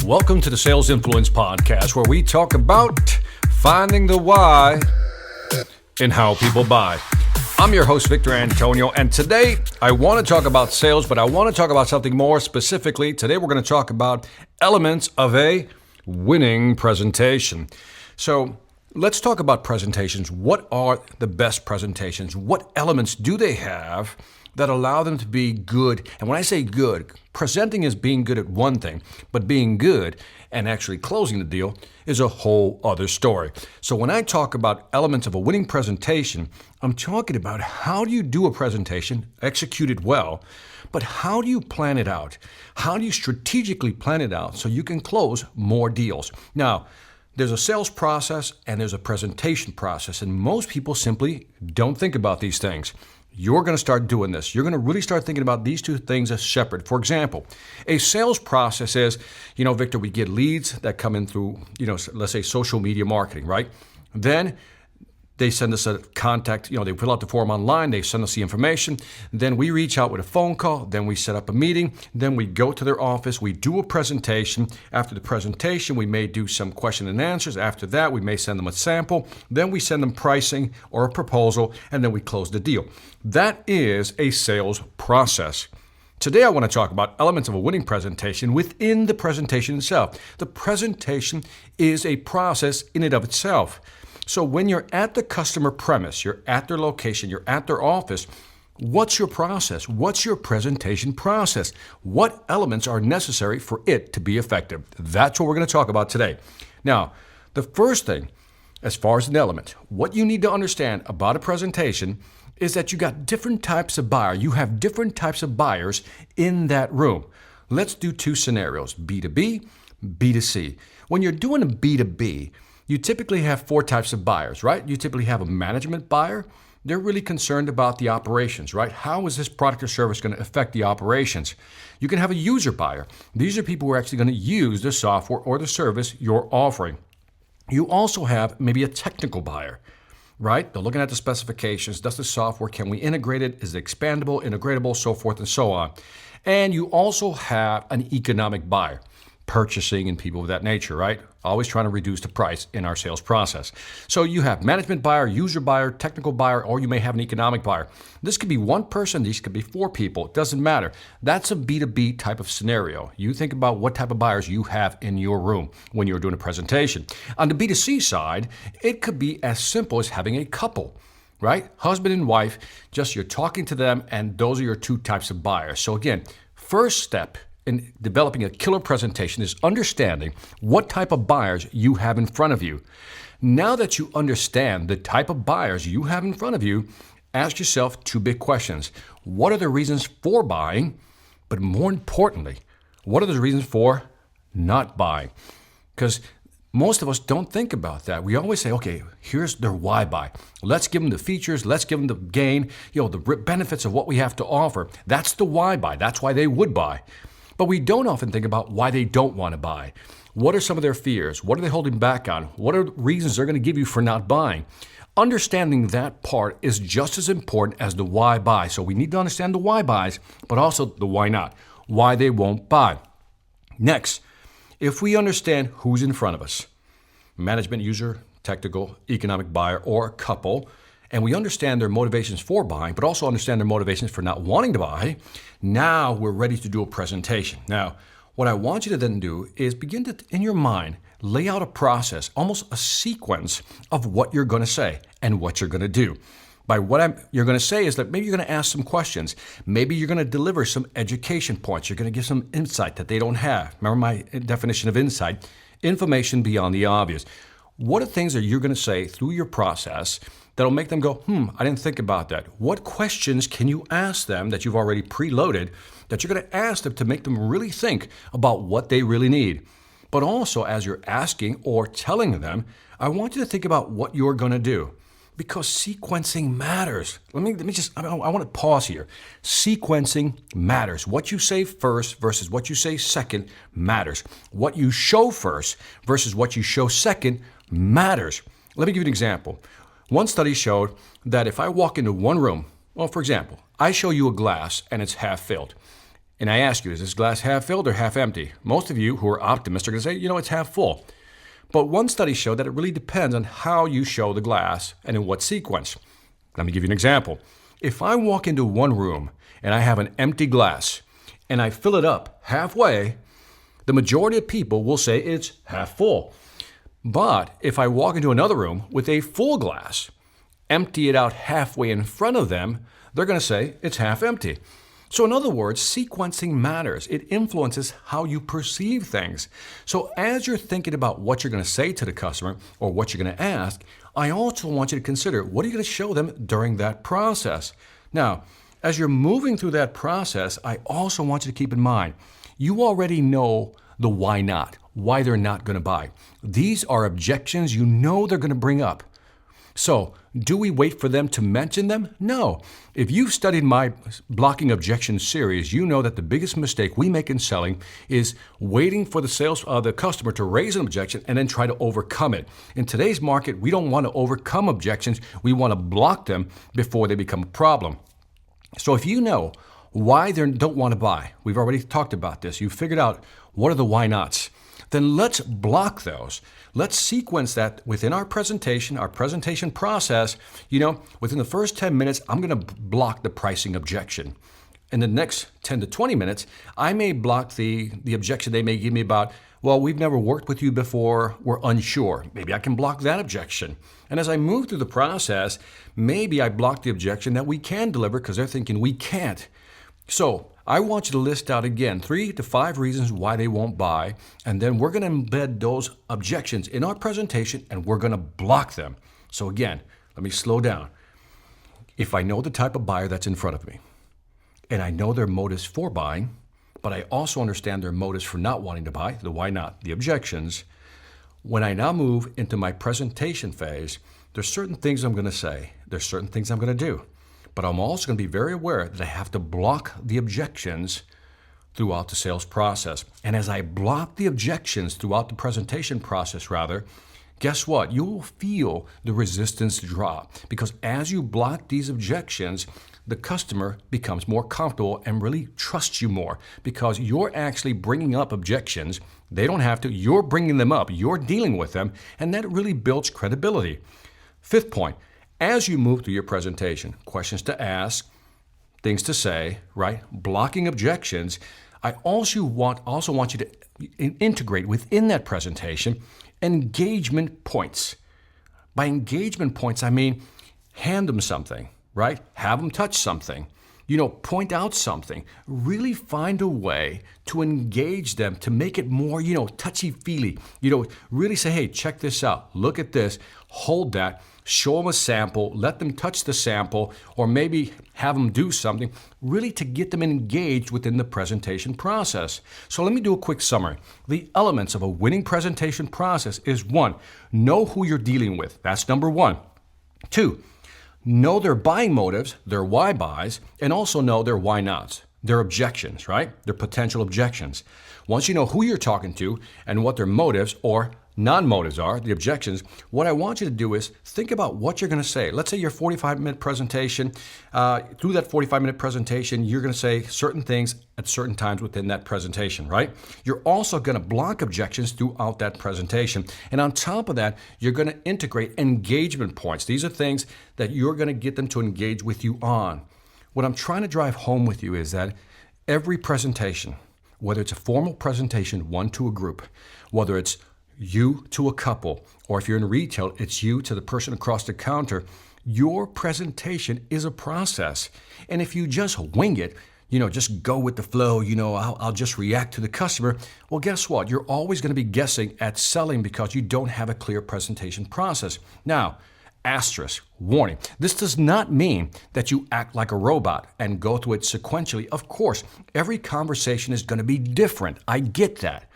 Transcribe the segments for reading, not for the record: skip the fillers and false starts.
Welcome to the Sales Influence Podcast, where we talk about finding the why in how people buy. I'm your host, Victor Antonio, and today I want to talk about sales, but I want to talk about something more specifically. Today we're going to talk about elements of a winning presentation. So let's talk about presentations. What are the best presentations? What elements do they have that allow them to be good? And when I say good, presenting is being good at one thing, but being good and actually closing the deal is a whole other story. So when I talk about elements of a winning presentation, I'm talking about how do you do a presentation, execute it well, but how do you plan it out? How do you strategically plan it out so you can close more deals? Now, there's a sales process and there's a presentation process, and most people simply don't think about these things. You're going to start doing this. You're going to really start thinking about these two things as separate. For example, a sales process is, Victor, we get leads that come in through, let's say social media marketing, right? Then they send us a contact, they fill out the form online, they send us the information, then we reach out with a phone call, then we set up a meeting, then we go to their office, we do a presentation. After the presentation, we may do some question and answers. After that, we may send them a sample, then we send them pricing or a proposal, and then we close the deal. That is a sales process. Today, I want to talk about elements of a winning presentation within the presentation itself. The presentation is a process in and of itself. So when you're at the customer premise, you're at their location, you're at their office, what's your process? What's your presentation process? What elements are necessary for it to be effective? That's what we're going to talk about today. Now, the first thing, as far as an element, what you need to understand about a presentation is that you got different types of buyer. You have different types of buyers in that room. Let's do two scenarios, B2B, B2C. When you're doing a B2B, you typically have four types of buyers, right? You typically have a management buyer. They're really concerned about the operations, right? How is this product or service going to affect the operations? You can have a user buyer. These are people who are actually going to use the software or the service you're offering. You also have maybe a technical buyer, right? They're looking at the specifications. Does the software, can we integrate it? Is it expandable, integratable, so forth and so on? And you also have an economic buyer, purchasing and people of that nature, right? Always trying to reduce the price in our sales process. So you have management buyer, user buyer, technical buyer, or you may have an economic buyer. This could be one person, these could be four people, it doesn't matter. That's a B2B type of scenario. You think about what type of buyers you have in your room when you're doing a presentation. On the B2C side, it could be as simple as having a couple, right? Husband and wife, just you're talking to them, and those are your two types of buyers. So again, first step in developing a killer presentation is understanding what type of buyers you have in front of you. Now that you understand the type of buyers you have in front of you, ask yourself two big questions. What are the reasons for buying? But more importantly, what are the reasons for not buying? Because most of us don't think about that. We always say, okay, here's their why buy. Let's give them the features. Let's give them the gain, the benefits of what we have to offer. That's the why buy. That's why they would buy. But we don't often think about why they don't want to buy. What are some of their fears? What are they holding back on? What are the reasons they're going to give you for not buying? Understanding that part is just as important as the why buy. So we need to understand the why buys, but also the why not, why they won't buy. Next, if we understand who's in front of us, management, user, technical, economic buyer, or a couple, and we understand their motivations for buying, but also understand their motivations for not wanting to buy, now we're ready to do a presentation. Now, what I want you to then do is begin to, in your mind, lay out a process, almost a sequence of what you're going to say and what you're going to do. By what you're going to say is that maybe you're going to ask some questions. Maybe you're going to deliver some education points. You're going to give some insight that they don't have. Remember my definition of insight, information beyond the obvious. What are things that you're going to say through your process that'll make them go, I didn't think about that? What questions can you ask them that you've already preloaded that you're going to ask them to make them really think about what they really need? But also, as you're asking or telling them, I want you to think about what you're going to do, because sequencing matters. I want to pause here. Sequencing matters. What you say first versus what you say second matters. What you show first versus what you show second matters. Let me give you an example. One study showed that if I walk into one room, well, for example, I show you a glass and it's half filled. and I ask you, is this glass half filled or half empty? Most of you who are optimists are going to say, it's half full. But one study showed that it really depends on how you show the glass and in what sequence. Let me give you an example. If I walk into one room and I have an empty glass and I fill it up halfway, the majority of people will say it's half full. But if I walk into another room with a full glass, empty it out halfway in front of them, they're going to say it's half empty. So in other words, sequencing matters. It influences how you perceive things. So as you're thinking about what you're going to say to the customer or what you're going to ask, I also want you to consider what are you going to show them during that process. Now, as you're moving through that process, I also want you to keep in mind, you already know the why not, why they're not going to buy. These are objections you know they're going to bring up. So, do we wait for them to mention them? No. If you've studied my Blocking Objections series, you know that the biggest mistake we make in selling is waiting for the customer to raise an objection and then try to overcome it. In today's market, we don't want to overcome objections. We want to block them before they become a problem. So if you know why they don't want to buy, we've already talked about this, you've figured out what are the why nots, then let's block those. Let's sequence that within our presentation process. Within the first 10 minutes, I'm going to block the pricing objection. In the next 10 to 20 minutes, I may block the objection they may give me about, well, we've never worked with you before, we're unsure. Maybe I can block that objection. And as I move through the process, maybe I block the objection that we can deliver because they're thinking we can't. So I want you to list out again 3 to 5 reasons why they won't buy, and then we're going to embed those objections in our presentation and we're going to block them. So again, let me slow down. If I know the type of buyer that's in front of me, and I know their motives for buying, but I also understand their motives for not wanting to buy, the why not, the objections, when I now move into my presentation phase, there's certain things I'm going to say, there's certain things I'm going to do. But I'm also going to be very aware that I have to block the objections throughout the sales process. And as I block the objections throughout the presentation process, guess what? You will feel the resistance drop. Because as you block these objections, the customer becomes more comfortable and really trusts you more. Because you're actually bringing up objections. They don't have to. You're bringing them up. You're dealing with them. And that really builds credibility. 5th point. As you move through your presentation, questions to ask, things to say, right? Blocking objections. I also want you to integrate within that presentation engagement points. By engagement points, I mean hand them something, right? Have them touch something. Point out something. Really find a way to engage them, to make it more, touchy-feely. Really say, hey, check this out. Look at this. Hold that. Show them a sample. Let them touch the sample, or maybe have them do something, really to get them engaged within the presentation process. So let me do a quick summary. The elements of a winning presentation process is 1, know who you're dealing with. That's number 1. 2, know their buying motives, their why buys, and also know their why nots, their objections, right? Their potential objections. Once you know who you're talking to and what their motives or non-motives are, the objections, what I want you to do is think about what you're going to say. Let's say your 45-minute presentation. Through that 45-minute presentation, you're going to say certain things at certain times within that presentation, right? You're also going to block objections throughout that presentation. And on top of that, you're going to integrate engagement points. These are things that you're going to get them to engage with you on. What I'm trying to drive home with you is that every presentation, whether it's a formal presentation, one to a group, whether it's you to a couple, or if you're in retail, it's you to the person across the counter, your presentation is a process. And if you just wing it, just go with the flow, I'll just react to the customer. Well, guess what? You're always going to be guessing at selling because you don't have a clear presentation process. Now, asterisk, warning, this does not mean that you act like a robot and go through it sequentially. Of course, every conversation is going to be different. I get that.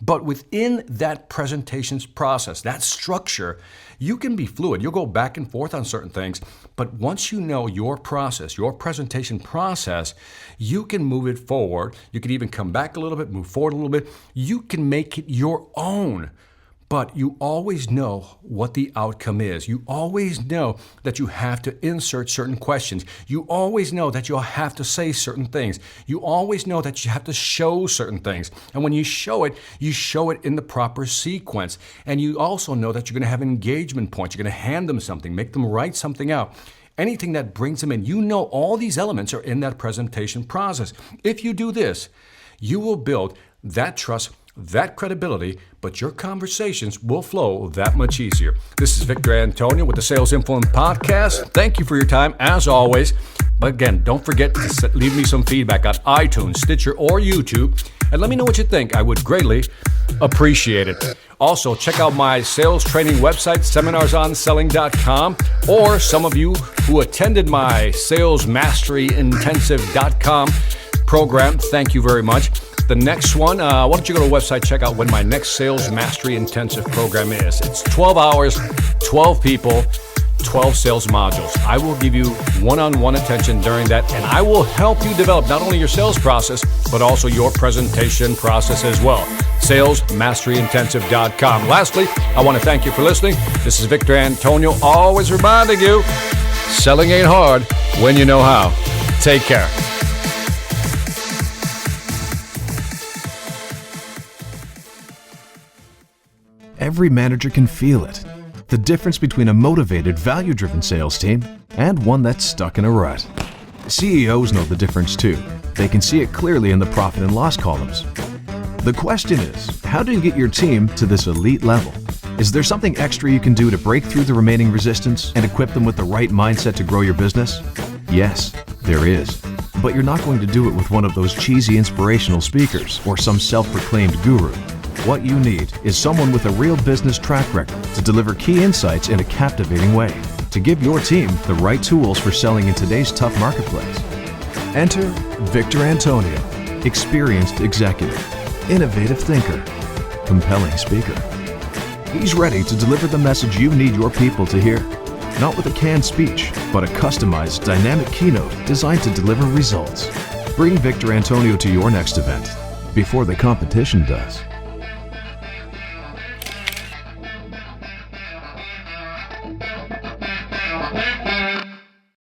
But within that presentations process, that structure, you can be fluid. You'll go back and forth on certain things. But once you know your process, your presentation process, you can move it forward. You can even come back a little bit, move forward a little bit. You can make it your own. but you always know what the outcome is. You always know that you have to insert certain questions. You always know that you'll have to say certain things. You always know that you have to show certain things. And when you show it in the proper sequence. And you also know that you're going to have engagement points. You're going to hand them something, make them write something out. Anything that brings them in, you know all these elements are in that presentation process. If you do this, you will build that trust, that credibility, but your conversations will flow that much easier. This is Victor Antonio with the Sales Influence Podcast. Thank you for your time, as always. But again, don't forget to leave me some feedback on iTunes, Stitcher, or YouTube, and let me know what you think. I would greatly appreciate it. Also, check out my sales training website, seminarsonselling.com, or some of you who attended my salesmasteryintensive.com program, thank you very much. The next one, why don't you go to the website, check out when my next Sales Mastery Intensive program is. It's 12 hours, 12 people, 12 sales modules. I will give you one-on-one attention during that, and I will help you develop not only your sales process, but also your presentation process as well. SalesMasteryIntensive.com. Lastly, I want to thank you for listening. This is Victor Antonio, always reminding you, selling ain't hard when you know how. Take care. Every manager can feel it. The difference between a motivated, value-driven sales team and one that's stuck in a rut. CEOs know the difference too. They can see it clearly in the profit and loss columns. The question is, how do you get your team to this elite level? Is there something extra you can do to break through the remaining resistance and equip them with the right mindset to grow your business? Yes, there is. But you're not going to do it with one of those cheesy inspirational speakers or some self-proclaimed guru. What you need is someone with a real business track record to deliver key insights in a captivating way, to give your team the right tools for selling in today's tough marketplace. Enter Victor Antonio, experienced executive, innovative thinker, compelling speaker. He's ready to deliver the message you need your people to hear, not with a canned speech, but a customized, dynamic keynote designed to deliver results. Bring Victor Antonio to your next event before the competition does.